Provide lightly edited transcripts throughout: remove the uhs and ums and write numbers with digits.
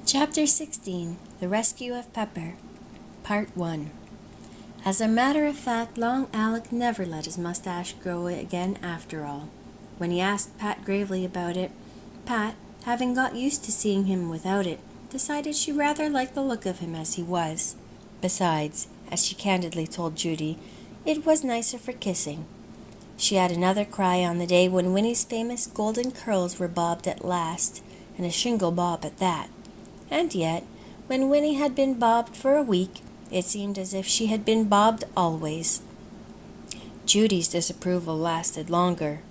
Chapter 16 The Rescue of Pepper Part 1 As a matter of fact, Long Alec never let his mustache grow again after all. When he asked Pat gravely about it, Pat, having got used to seeing him without it, decided she rather liked the look of him as he was. Besides, as she candidly told Judy, it was nicer for kissing. She had another cry on the day when Winnie's famous golden curls were bobbed at last, and a shingle bob at that. And yet, when Winnie had been bobbed for a week, it seemed as if she had been bobbed always. Judy's disapproval lasted longer.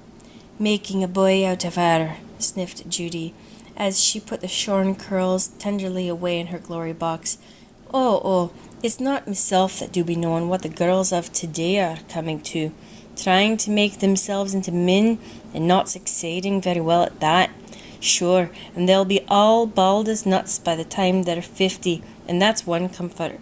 "Making a boy out of her," sniffed Judy, as she put the shorn curls tenderly away in her glory box. Oh, it's not myself that do be knowing what the girls of today are coming to, trying to make themselves into men and not succeeding very well at that. Sure, and they'll be all bald as nuts by the time they're 50, and that's one comfort."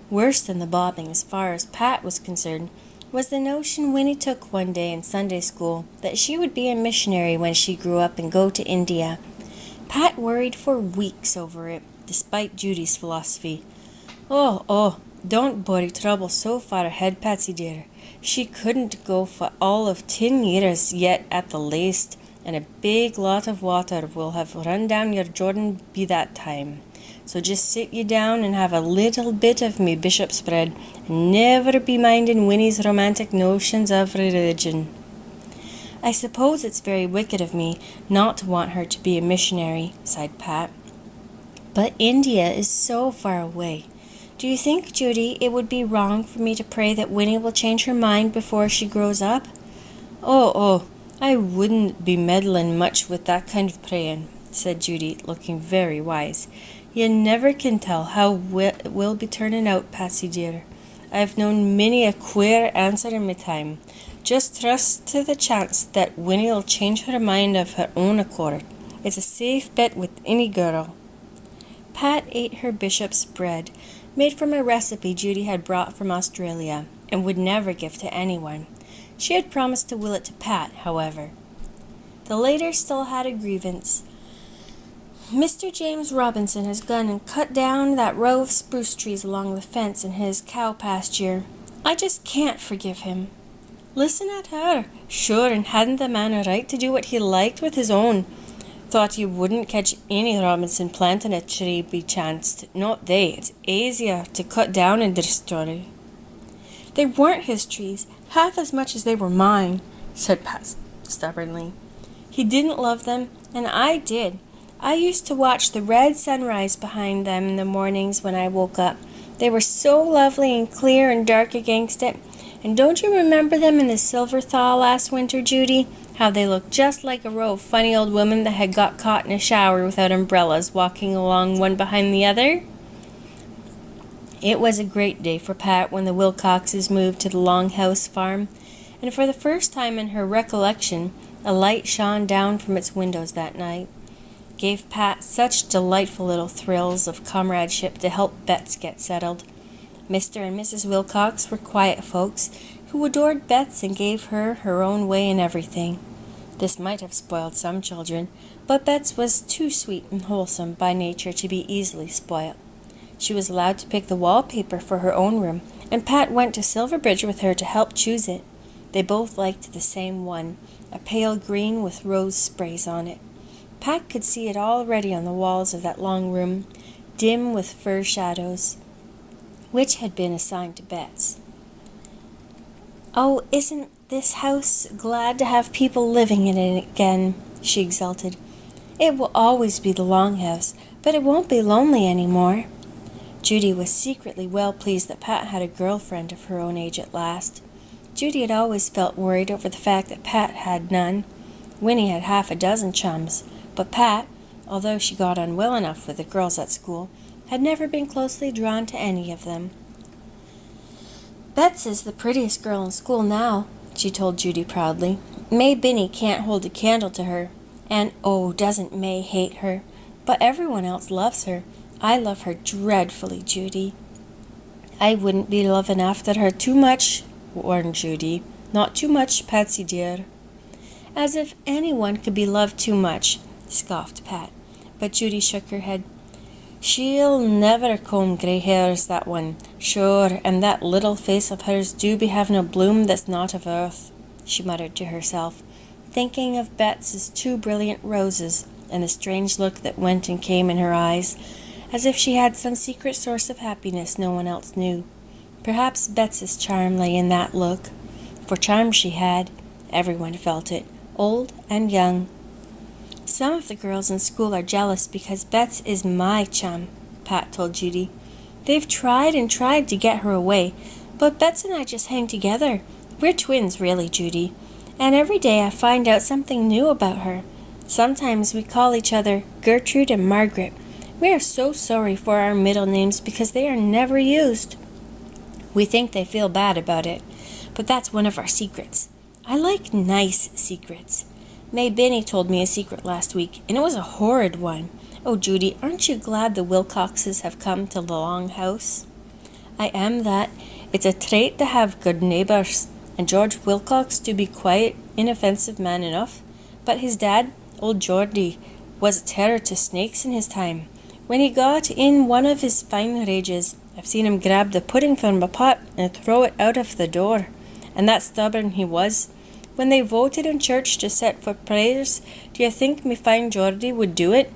Worse than the bobbing, as far as Pat was concerned, was the notion Winnie took one day in Sunday school that she would be a missionary when she grew up and go to India. Pat worried for weeks over it, despite Judy's philosophy. Oh, don't worry trouble so far ahead, Patsy dear. She couldn't go for all of 10 years yet at the least, and a big lot of water will have run down your Jordan by that time. So just sit you down and have a little bit of me bishop's bread, and never be minding Winnie's romantic notions of religion. "I suppose it's very wicked of me not to want her to be a missionary," sighed Pat. "But India is so far away. Do you think, Judy, it would be wrong for me to pray that Winnie will change her mind before she grows up?" Oh, I wouldn't be meddling much with that kind of praying," said Judy, looking very wise. "You never can tell how it will be turning out, Patsy dear. I've known many a queer answer in my time. Just trust to the chance that Winnie'll change her mind of her own accord. It's a safe bet with any girl." Pat ate her bishop's bread, made from a recipe Judy had brought from Australia, and would never give to anyone. She had promised to will it to Pat, however. The latter still had a grievance. "Mr. James Robinson has gone and cut down that row of spruce trees along the fence in his cow pasture. I just can't forgive him." Listen at her. Sure, and hadn't the man a right to do what he liked with his own? Thought you wouldn't catch any Robinson planting a tree be chanced. Not they. It's easier to cut down and destroy. "They weren't his trees, half as much as they were mine," said Pat stubbornly. "He didn't love them, and I did. I used to watch the red sunrise behind them in the mornings when I woke up. They were so lovely and clear and dark against it. And don't you remember them in the silver thaw last winter, Judy? How they looked just like a row of funny old women that had got caught in a shower without umbrellas, walking along one behind the other?" It was a great day for Pat when the Wilcoxes moved to the Longhouse farm, and for the first time in her recollection, a light shone down from its windows that night. Gave Pat such delightful little thrills of comradeship to help Bets get settled. Mr. and Mrs. Wilcox were quiet folks who adored Bets and gave her her own way in everything. This might have spoiled some children, but Bets was too sweet and wholesome by nature to be easily spoiled. She was allowed to pick the wallpaper for her own room, and Pat went to Silverbridge with her to help choose it. They both liked the same one, a pale green with rose sprays on it. Pat could see it already on the walls of that long room, dim with fir shadows, which had been assigned to Bets. "Oh, isn't this house glad to have people living in it again?" she exulted. "It will always be the Longhouse, but it won't be lonely any more." Judy was secretly well pleased that Pat had a girlfriend of her own age at last. Judy had always felt worried over the fact that Pat had none. Winnie had half a dozen chums, but Pat, although she got on well enough with the girls at school, had never been closely drawn to any of them. "Bets is the prettiest girl in school now," she told Judy proudly. "May Binney can't hold a candle to her, and doesn't May hate her? But everyone else loves her. I love her dreadfully, Judy." "I wouldn't be loving after her too much," warned Judy. "Not too much, Patsy dear." "As if anyone could be loved too much," scoffed Pat. But Judy shook her head. She'll never comb grey hairs, that one, sure, and that little face of hers do be having a bloom that's not of earth, she muttered to herself, thinking of Bets's two brilliant roses and the strange look that went and came in her eyes, as if she had some secret source of happiness no one else knew. Perhaps Bets's charm lay in that look, for charm she had, everyone felt it, old and young. Some of the girls in school are jealous because Bets is my chum, Pat told Judy. They've tried and tried to get her away, but Bets and I just hang together. We're twins, really, Judy, and every day I find out something new about her. Sometimes we call each other Gertrude and Margaret. We are so sorry for our middle names because they are never used. We think they feel bad about it, but that's one of our secrets. I like nice secrets. May Binney told me a secret last week, and it was a horrid one. Oh, Judy, aren't you glad the Wilcoxes have come to the Longhouse? I am that. It's a trait to have good neighbours, and George Wilcox to be quiet, inoffensive man enough. But his dad, old Geordie, was a terror to snakes in his time. When he got in one of his fine rages, I've seen him grab the pudding from a pot and throw it out of the door. And that stubborn he was. When they voted in church to set for prayers, do you think me fine Geordie would do it?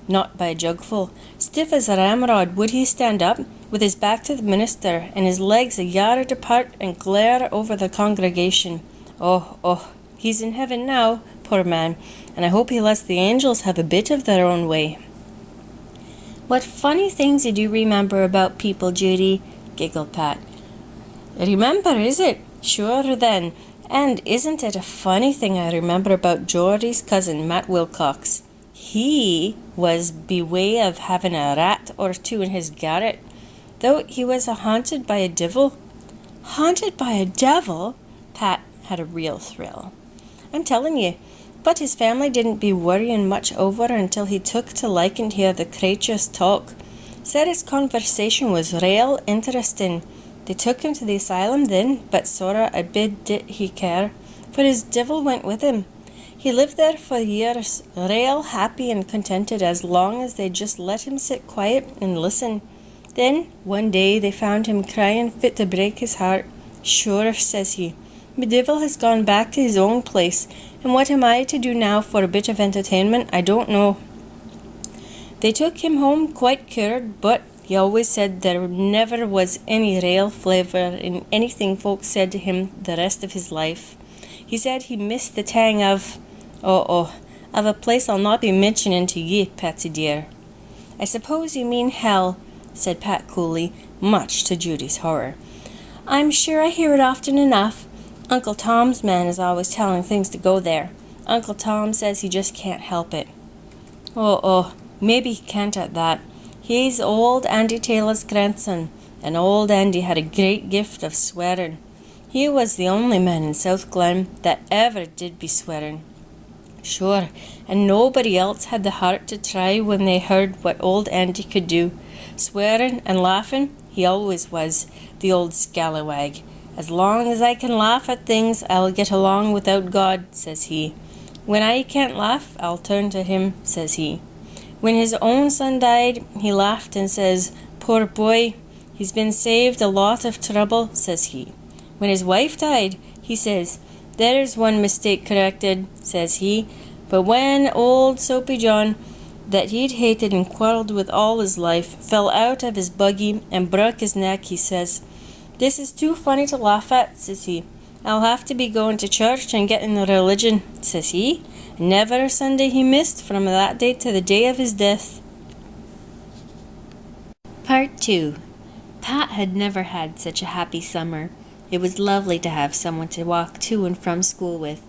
Not by a jugful. Stiff as a ramrod would he stand up, with his back to the minister, and his legs a yard apart, and glare over the congregation. Oh, he's in heaven now, poor man, and I hope he lets the angels have a bit of their own way. What funny things you do remember about people, Judy, giggled Pat. Remember, is it? Sure then. And isn't it a funny thing I remember about Geordie's cousin, Matt Wilcox? He was beway of having a rat or two in his garret, though he was haunted by a devil. Haunted by a devil? Pat had a real thrill. I'm telling you, but his family didn't be worrying much over until he took to liking to hear the creatures talk. Said his conversation was real interesting. They took him to the asylum then, but sorra a bit did he care, for his devil went with him. He lived there for years, real happy and contented as long as they just let him sit quiet and listen. Then, one day, they found him crying fit to break his heart. Sure, says he, me devil has gone back to his own place, and what am I to do now for a bit of entertainment? I don't know. They took him home quite cured, but he always said there never was any real flavour in anything folks said to him the rest of his life. He said he missed the tang of a place I'll not be mentioning to ye, Patsy dear. I suppose you mean hell, said Pat coolly, much to Judy's horror. I'm sure I hear it often enough. Uncle Tom's man is always telling things to go there. Uncle Tom says he just can't help it. Maybe he can't at that. He's old Andy Taylor's grandson, and old Andy had a great gift of swearing. He was the only man in South Glen that ever did be swearing. Sure, and nobody else had the heart to try when they heard what old Andy could do. Swearing and laughing, he always was, the old scallywag. As long as I can laugh at things, I'll get along without God, says he. When I can't laugh, I'll turn to him, says he. When his own son died, he laughed and says, Poor boy, he's been saved a lot of trouble, says he. When his wife died, he says, There's one mistake corrected, says he. But when old Soapy John, that he'd hated and quarrelled with all his life, fell out of his buggy and broke his neck, he says, This is too funny to laugh at, says he. I'll have to be going to church and getting the religion, says he. Never a Sunday he missed from that day to the day of his death. Part 2. Pat had never had such a happy summer. It was lovely to have someone to walk to and from school with.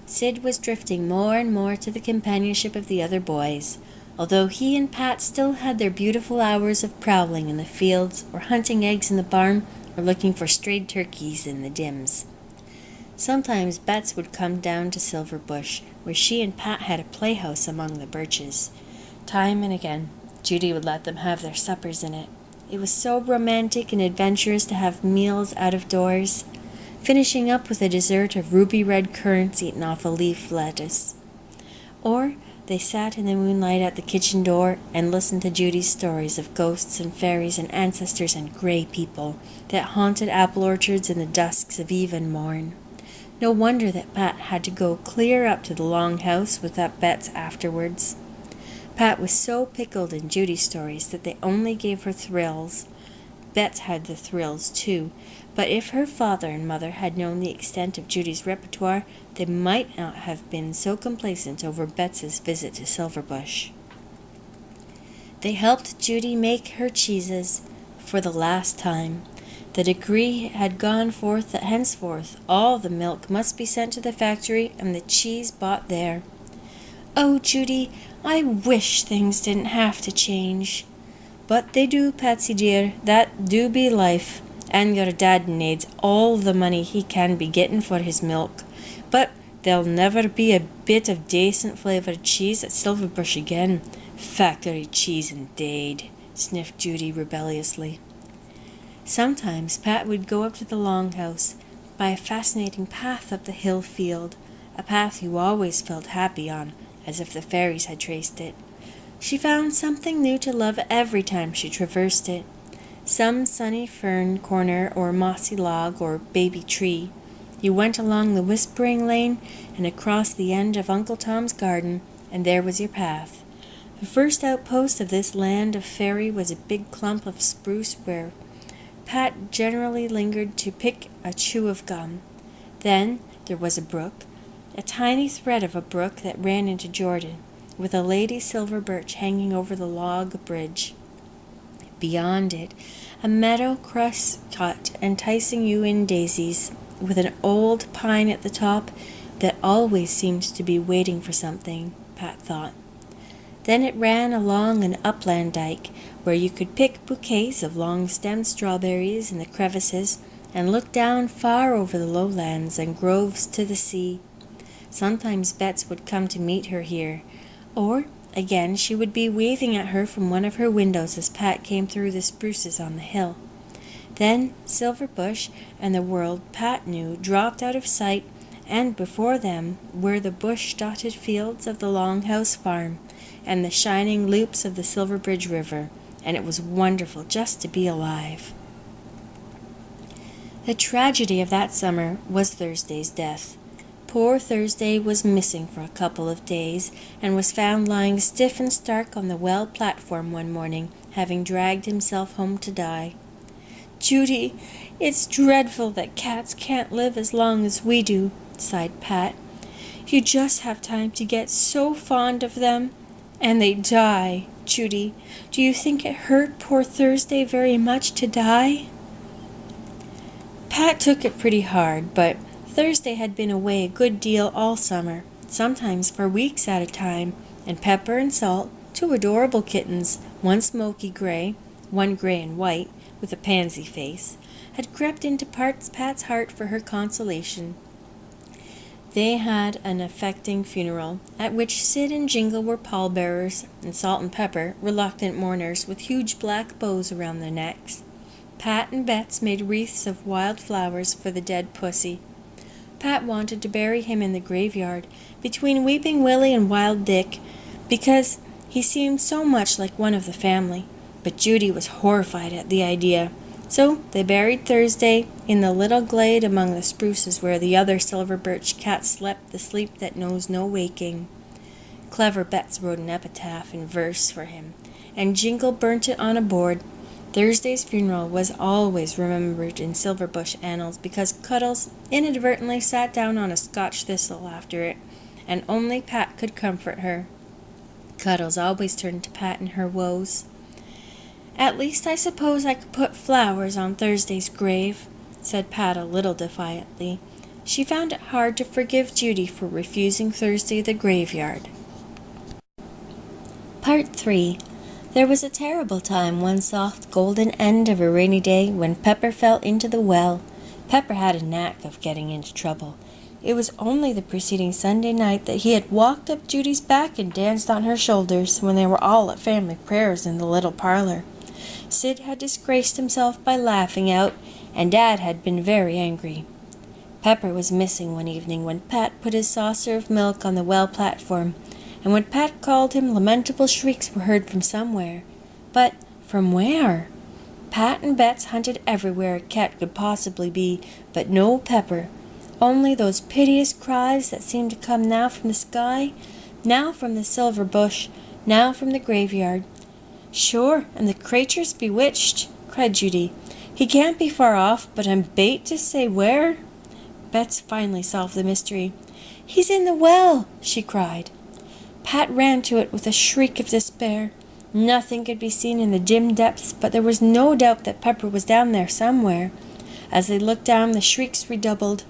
Sid was drifting more and more to the companionship of the other boys, although he and Pat still had their beautiful hours of prowling in the fields or hunting eggs in the barn or looking for strayed turkeys in the dims. Sometimes Bets would come down to Silverbush, where she and Pat had a playhouse among the birches. Time and again, Judy would let them have their suppers in it. It was so romantic and adventurous to have meals out of doors, finishing up with a dessert of ruby-red currants eaten off a leaf lettuce. Or They sat in the moonlight at the kitchen door and listened to Judy's stories of ghosts and fairies and ancestors and grey people that haunted apple orchards in the dusks of eve and morn. No wonder that Pat had to go clear up to the Longhouse without Bets afterwards. Pat was so pickled in Judy's stories that they only gave her thrills. Bets had the thrills too, but if her father and mother had known the extent of Judy's repertoire, they might not have been so complacent over Bets's visit to Silverbush. They helped Judy make her cheeses for the last time. The decree had gone forth that henceforth all the milk must be sent to the factory and the cheese bought there. "Oh, Judy, I wish things didn't have to change." "But they do, Patsy dear, that do be life, and your dad needs all the money he can be getting for his milk. But there'll never be a bit of decent flavoured cheese at Silverbush again. Factory cheese indeed," sniffed Judy rebelliously. Sometimes Pat would go up to the Longhouse by a fascinating path up the hill field, a path you always felt happy on, as if the fairies had traced it. She found something new to love every time she traversed it. Some sunny fern corner or mossy log or baby tree. You went along the whispering lane and across the end of Uncle Tom's garden, and there was your path. The first outpost of this land of fairy was a big clump of spruce where Pat generally lingered to pick a chew of gum. Then there was a brook, a tiny thread of a brook that ran into Jordan, with a lady silver birch hanging over the log bridge. Beyond it, a meadow crust-cut enticing you in daisies, with an old pine at the top that always seemed to be waiting for something, Pat thought. Then it ran along an upland dike, where you could pick bouquets of long-stemmed strawberries in the crevices and look down far over the lowlands and groves to the sea. Sometimes Bets would come to meet her here, or again she would be waving at her from one of her windows as Pat came through the spruces on the hill. Then Silverbush and the world Pat knew dropped out of sight, and before them were the bush-dotted fields of the Longhouse farm and the shining loops of the Silverbridge River, and it was wonderful just to be alive. The tragedy of that summer was Thursday's death. Poor Thursday was missing for a couple of days, and was found lying stiff and stark on the well platform one morning, having dragged himself home to die. "Judy, it's dreadful that cats can't live as long as we do," sighed Pat. "You just have time to get so fond of them, and they die. Judy, do you think it hurt poor Thursday very much to die?" Pat took it pretty hard, but Thursday had been away a good deal all summer, sometimes for weeks at a time, and Pepper and Salt, two adorable kittens, one smoky gray, one gray and white, with a pansy face, had crept into Pat's heart for her consolation. They had an affecting funeral, at which Sid and Jingle were pallbearers, and Salt and Pepper, reluctant mourners with huge black bows around their necks. Pat and Bets made wreaths of wild flowers for the dead pussy. Pat wanted to bury him in the graveyard, between Weeping Willie and Wild Dick, because he seemed so much like one of the family, but Judy was horrified at the idea. So they buried Thursday in the little glade among the spruces where the other silver birch cat slept the sleep that knows no waking. Clever Bets wrote an epitaph in verse for him, and Jingle burnt it on a board. Thursday's funeral was always remembered in Silverbush annals because Cuddles inadvertently sat down on a Scotch thistle after it, and only Pat could comfort her. Cuddles always turned to Pat in her woes. "At least I suppose I could put flowers on Thursday's grave," said Pat a little defiantly. She found it hard to forgive Judy for refusing Thursday the graveyard. Part 3. There was a terrible time one soft golden end of a rainy day when Pepper fell into the well. Pepper had a knack of getting into trouble. It was only the preceding Sunday night that he had walked up Judy's back and danced on her shoulders when they were all at family prayers in the little parlor. Sid had disgraced himself by laughing out, and Dad had been very angry. Pepper was missing one evening when Pat put his saucer of milk on the well platform. and when Pat called him, lamentable shrieks were heard from somewhere. But from where? Pat and Bets hunted everywhere a cat could possibly be, but no Pepper. Only those piteous cries that seemed to come now from the sky, now from the silver bush, now from the graveyard. "Sure, and the creature's bewitched," cried Judy. "He can't be far off, but I'm bate to say where." Bets finally solved the mystery. "He's in the well," she cried. Pat ran to it with a shriek of despair. Nothing could be seen in the dim depths, but there was no doubt that Pepper was down there somewhere. As they looked down, the shrieks redoubled.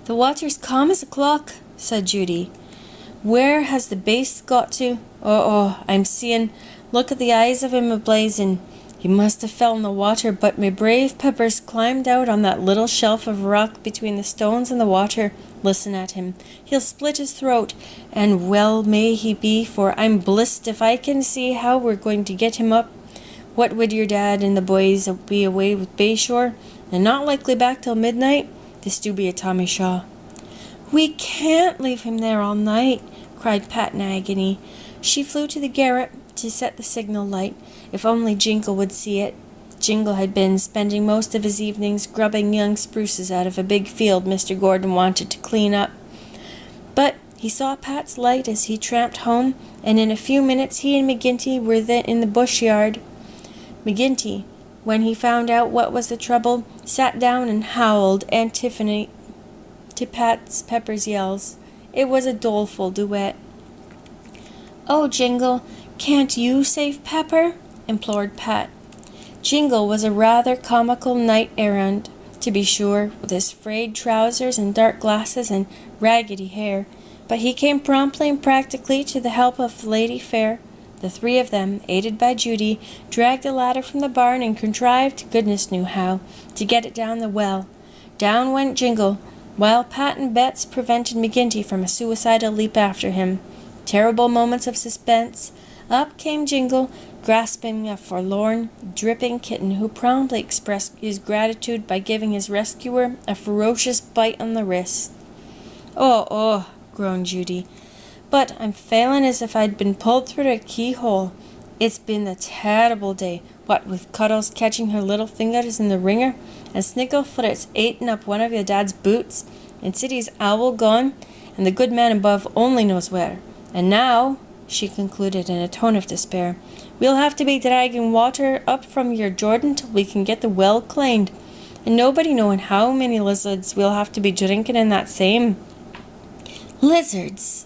"The water's calm as a clock," said Judy. "Where has the baste got to? Oh, I'm seeing. Look at the eyes of him a-blazing. He must have fell in the water, but my brave Pepper's climbed out on that little shelf of rock between the stones and the water. Listen at him. He'll split his throat, and well may he be, for I'm blissed if I can see how we're going to get him up. What would your dad and the boys be away with Bayshore, and not likely back till midnight? This do be a Tommy Shaw." "We can't leave him there all night," cried Pat in agony. She flew to the garret to set the signal light. If only Jingle would see it. Jingle had been spending most of his evenings grubbing young spruces out of a big field Mr. Gordon wanted to clean up. But he saw Pat's light as he tramped home, and in a few minutes he and McGinty were in the bush yard. McGinty, when he found out what was the trouble, sat down and howled antiphony to Pepper's yells. It was a doleful duet. "Oh, Jingle, can't you save Pepper?" implored Pat. Jingle was a rather comical knight-errant, to be sure, with his frayed trousers and dark glasses and raggedy hair, but he came promptly and practically to the help of Lady Fair. The three of them, aided by Judy, dragged a ladder from the barn and contrived, goodness knew how, to get it down the well. Down went Jingle, while Pat and Bets prevented McGinty from a suicidal leap after him. Terrible moments of suspense. Up came Jingle, grasping a forlorn, dripping kitten who promptly expressed his gratitude by giving his rescuer a ferocious bite on the wrist. Oh, groaned Judy. "But I'm feeling as if I'd been pulled through a keyhole. It's been a terrible day, what with Cuddles catching her little fingers in the wringer, and Snicklefritz eating up one of your dad's boots, and Siddy's owl gone, and the good man above only knows where. And now," she concluded in a tone of despair, "we'll have to be dragging water up from your Jordan till we can get the well cleaned, and nobody knowing how many lizards we'll have to be drinking in that same." "Lizards!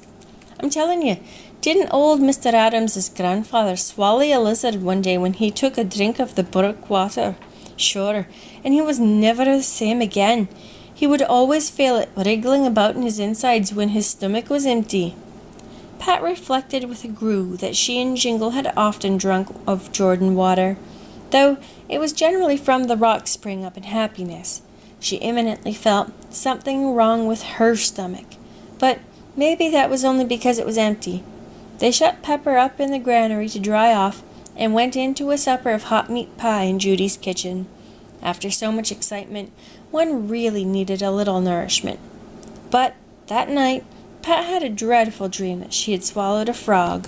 I'm telling you, didn't old Mr. Adams's grandfather swallow a lizard one day when he took a drink of the brook water? Sure, and he was never the same again. He would always feel it wriggling about in his insides when his stomach was empty." Pat reflected with a grue that she and Jingle had often drunk of Jordan water, though it was generally from the rock spring up in Happiness. She imminently felt something wrong with her stomach, but maybe that was only because it was empty. They shut Pepper up in the granary to dry off, and went in to a supper of hot meat pie in Judy's kitchen. After so much excitement, one really needed a little nourishment. But that night, Pat had a dreadful dream that she had swallowed a frog.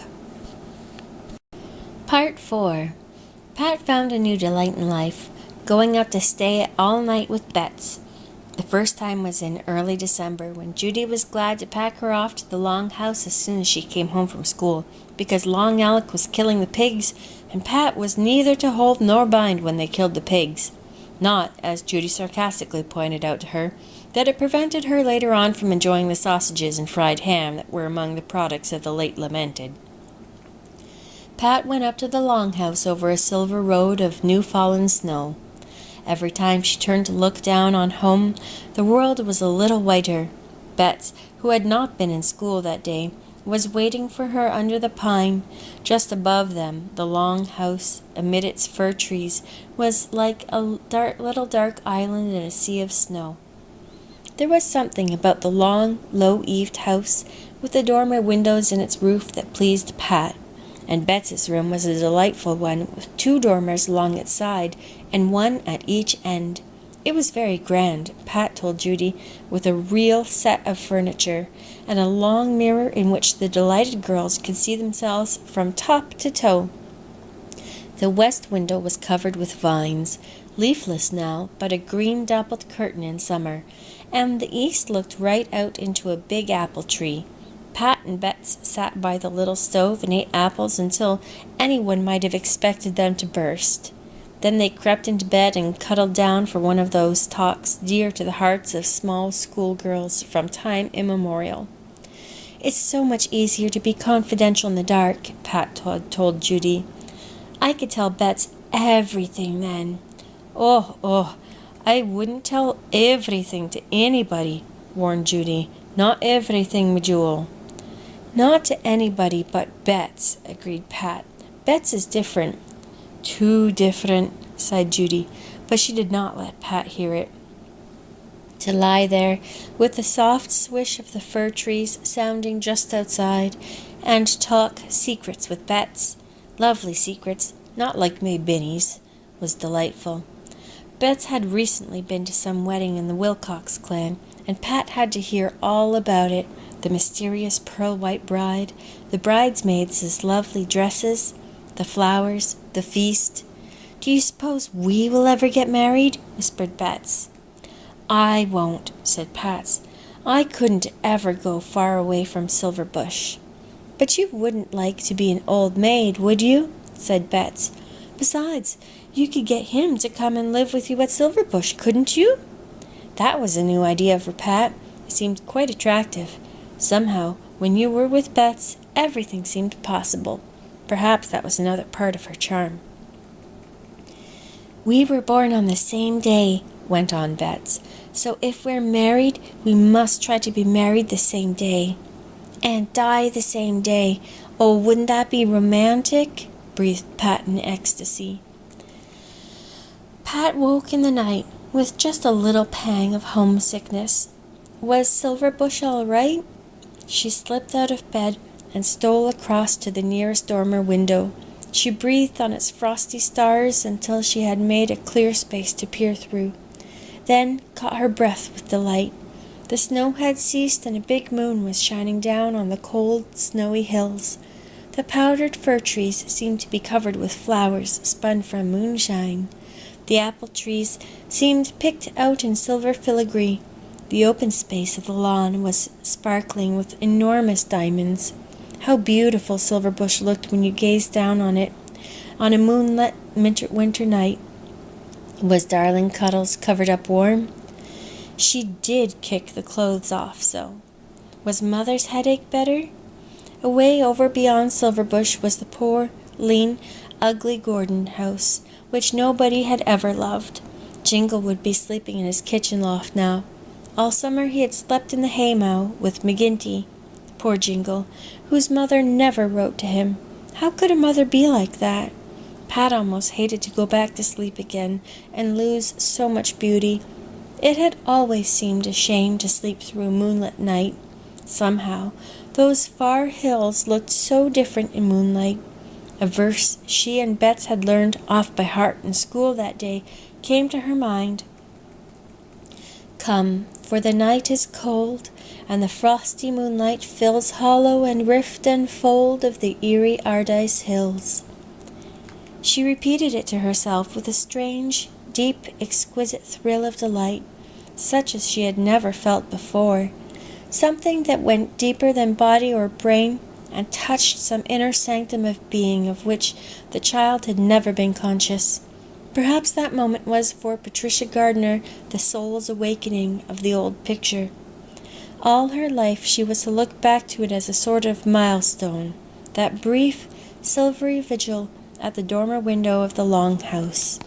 Part 4. Pat found a new delight in life, going out to stay all night with Bets. The first time was in early December, when Judy was glad to pack her off to the Longhouse as soon as she came home from school, because Long Alec was killing the pigs, and Pat was neither to hold nor bind when they killed the pigs. Not, as Judy sarcastically pointed out to her, that it prevented her later on from enjoying the sausages and fried ham that were among the products of the late lamented. Pat went up to the Longhouse over a silver road of new-fallen snow. Every time she turned to look down on home, the world was a little whiter. Bets, who had not been in school that day, was waiting for her under the pine. Just above them, the Longhouse, amid its fir trees, was like a little dark island in a sea of snow. There was something about the long, low-eaved house, with the dormer windows in its roof, that pleased Pat, and Bets's room was a delightful one, with 2 dormers along its side, and 1 at each end. It was very grand, Pat told Judy, with a real set of furniture, and a long mirror in which the delighted girls could see themselves from top to toe. The west window was covered with vines, leafless now, but a green dappled curtain in summer, and the east looked right out into a big apple tree. Pat and Bets sat by the little stove and ate apples until anyone might have expected them to burst. Then they crept into bed and cuddled down for one of those talks dear to the hearts of small schoolgirls from time immemorial. "It's so much easier to be confidential in the dark," Pat told Judy. "I could tell Bets everything then." Oh, I wouldn't tell everything to anybody," warned Judy. "Not everything, me jewel." "Not to anybody but Bets," agreed Pat. "Bets is different." "Too different," sighed Judy, but she did not let Pat hear it. To lie there, with the soft swish of the fir trees sounding just outside, and talk secrets with Bets, lovely secrets, not like May Binny's, was delightful. Bets had recently been to some wedding in the Wilcox clan, and Pat had to hear all about it, the mysterious pearl-white bride, the bridesmaids' lovely dresses, the flowers, the feast. "Do you suppose we will ever get married?" whispered Bets. "I won't," said Pat. "I couldn't ever go far away from Silverbush." "But you wouldn't like to be an old maid, would you?" said Bets. "Besides, you could get him to come and live with you at Silverbush, couldn't you?" That was a new idea for Pat. It seemed quite attractive. Somehow, when you were with Bets, everything seemed possible. Perhaps that was another part of her charm. "We were born on the same day," went on Bets. "So if we're married, we must try to be married the same day. And die the same day. Oh, wouldn't that be romantic?" breathed Pat in ecstasy. Pat woke in the night with just a little pang of homesickness. Was Silverbush all right? She slipped out of bed and stole across to the nearest dormer window. She breathed on its frosty stars until she had made a clear space to peer through, then caught her breath with delight. The snow had ceased and a big moon was shining down on the cold, snowy hills. The powdered fir trees seemed to be covered with flowers spun from moonshine. The apple trees seemed picked out in silver filigree. The open space of the lawn was sparkling with enormous diamonds. How beautiful Silverbush looked when you gazed down on it on a moonlit winter night. Was Darling Cuddles covered up warm? She did kick the clothes off so. Was Mother's headache better? Away over beyond Silverbush was the poor, lean, ugly Gordon house, which nobody had ever loved. Jingle would be sleeping in his kitchen loft now. All summer he had slept in the haymow with McGinty. Poor Jingle, whose mother never wrote to him. How could a mother be like that? Pat almost hated to go back to sleep again and lose so much beauty. It had always seemed a shame to sleep through a moonlit night. Somehow, those far hills looked so different in moonlight. A verse she and Bets had learned off by heart in school that day came to her mind. "Come, for the night is cold, and the frosty moonlight fills hollow and rift and fold of the eerie Ardyce hills." She repeated it to herself with a strange, deep, exquisite thrill of delight, such as she had never felt before, something that went deeper than body or brain and touched some inner sanctum of being of which the child had never been conscious. Perhaps that moment was for Patricia Gardner the soul's awakening of the old picture. All her life she was to look back to it as a sort of milestone, that brief, silvery vigil at the dormer window of the Longhouse.